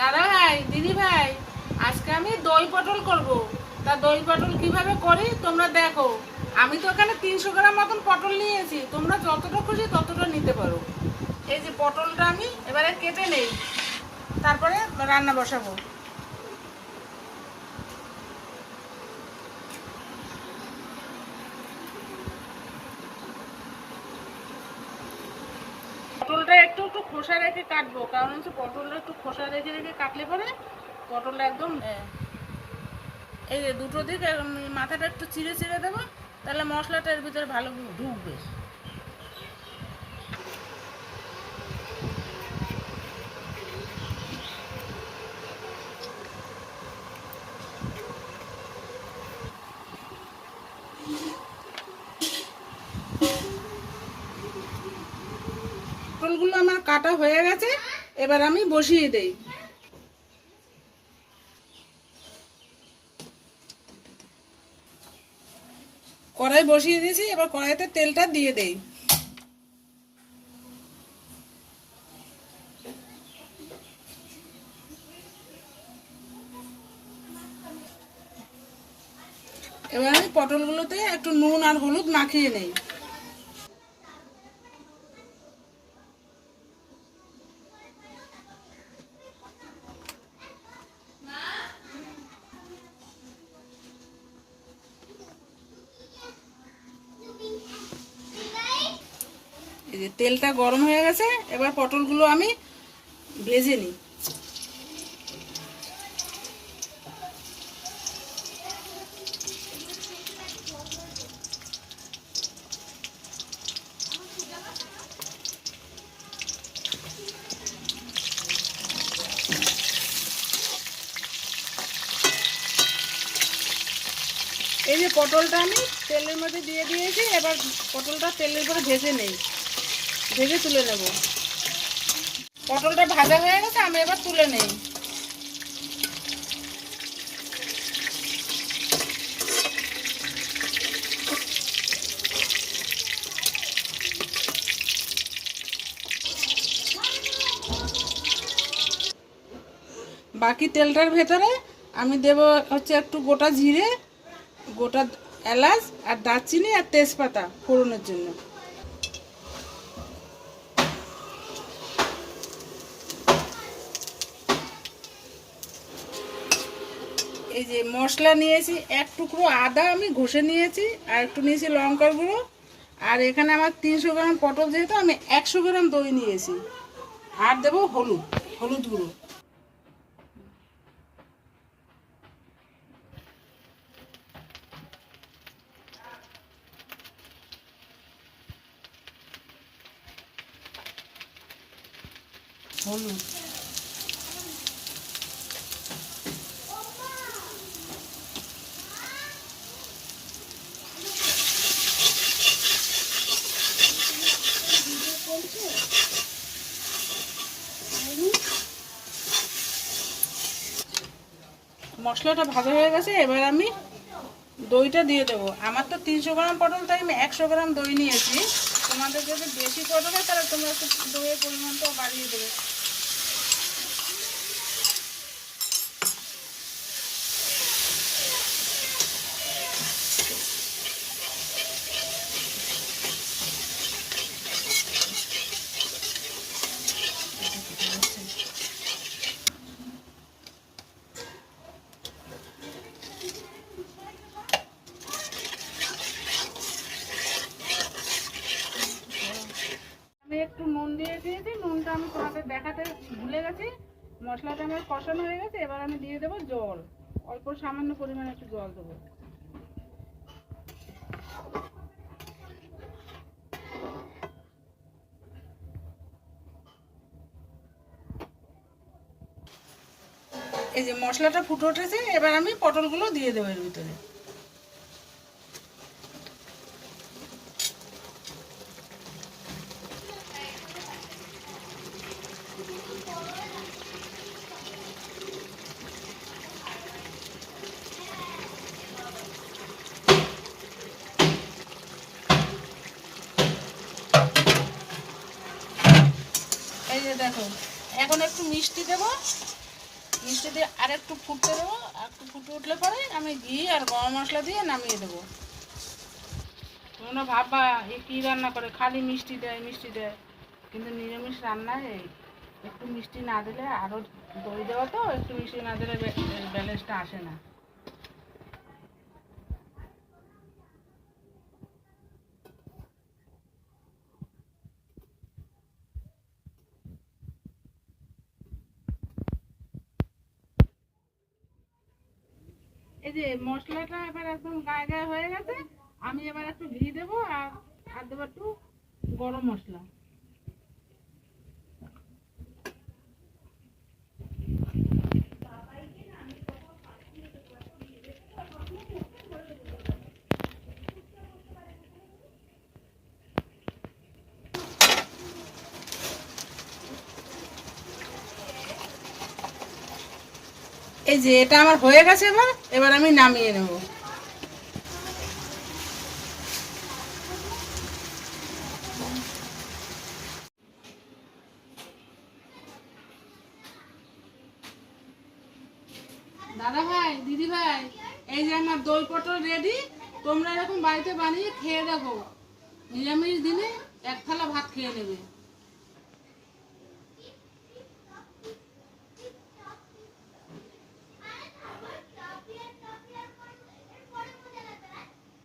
দাদা ভাই, দিদি ভাই, আজকে আমি দই পটল করব। তা দই পটল কিভাবে করি তোমরা দেখো। আমি তো এখানে 300 গ্রাম মতন পটল নিয়েছি, তোমরা যতটা খুশি ততটা নিতে পারো। এই যে পটলটা আমি এবারে কেটে নেই, তারপরে রান্না বসাবো। পটলটা একটু একটু খোসা রেখে কাটবো, কারণ হচ্ছে পটলটা একটু খোসা রেখে রেখে কাটলে পরে পটলটা একদম এই যে দুটো দিক মাথাটা একটু চিড়ে চিড়ে দেবো, তাহলে মশলাটা এর ভিতরে ভালো ঢুকবে। পটলগুলো আমার কাটা হয়ে গেছে, এবার আমি বসিয়ে দেই। কড়াই বসিয়ে দিয়েছি, এবার কড়াইতে তেলটা দিয়ে দেই। এবার আমি পটলগুলোতে একটু নুন আর হলুদ মাখিয়ে নেই। এই যে তেলটা গরম হয়ে গেছে, এবার পটলগুলো আমি ভেজে নিই। এই যে পটলটা আমি তেলের মধ্যে দিয়ে দিয়েছি, এবার পটলটা তেলের উপরে ভেজে নেই, ভেজে তুলে নেব। পটলটা ভাজা হয়ে গেছে, আমি এবার তুলে নেই। বাকি তেলটার ভেতরে আমি দেব হচ্ছে একটু গোটা জিরে, গোটা এলাচ আর দারচিনি আর তেজপাতা ফোড়নের জন্য। এই যে মশলা নিয়েছি, এক টুকরো আদা আমি ঘষে নিয়েছি, আর একটু নিয়েছি লঙ্কার গুঁড়ো, আর এখানে আমার 300 গ্রাম পটল, যেহেতু আমি 100 গ্রাম দই নিয়েছি, আর দেবো হলুদ, হলুদ গুঁড়ো। হলুদ, মশলাটা ভাজা হয়ে গেছে, এবার আমি দইটা দিয়ে দেবো। আমার তো 300 গ্রাম পটল, তাই আমি 100 গ্রাম দই নিয়েছি। তোমাদের যদি বেশি পটল হয় তাহলে তোমরা একটু দইয়ের পরিমাণটাও বাড়িয়ে দেবে। আমি একটু নুন দিয়ে দিয়েছি, নুনটা আমি তোমাদের দেখাতে ভুলে গেছি। মশলাটা আমার কষানো হয়ে গেছে, এবার আমি দিয়ে দেবো জল, অল্প সামান্য পরিমাণে একটু জল দেবো। এই যে মশলাটা ফুটে উঠেছে, এবার আমি পটলগুলো দিয়ে দেবো এর ভিতরে। এই যে দেখো, এখন একটু মিষ্টি দেবো, মিষ্টি দিয়ে আর একটু ফুটতে দেবো, আর একটু ফুটে উঠলে পরে আমি ঘি আর গরম মশলা দিয়ে নামিয়ে দেবো। তোমরা ভাববা এ কী রান্না করে, খালি মিষ্টি দেয় মিষ্টি দেয়, কিন্তু নিরামিষ রান্নায় একটু মিষ্টি না দিলে, আরও দই দেওয়া তো, একটু মিষ্টি না দিলে ব্যালেন্সটা আসে না। এই যে মশলাটা এবার একদম গায়ে গায়ে হয়ে গেছে, আমি এবার একটু ঘি দেবো আর আর দেবো একটু গরম মশলা। এই যে এটা আমার হয়ে গেছে, এবার এবার আমি নামিয়ে নেব। দাদা ভাই, দিদি ভাই, এই যে আমার দই পটল রেডি। তোমরা এরকম বাড়িতে বানিয়ে খেয়ে দেখো, নিরামিষ দিনে এক থালা ভাত খেয়ে নেবে।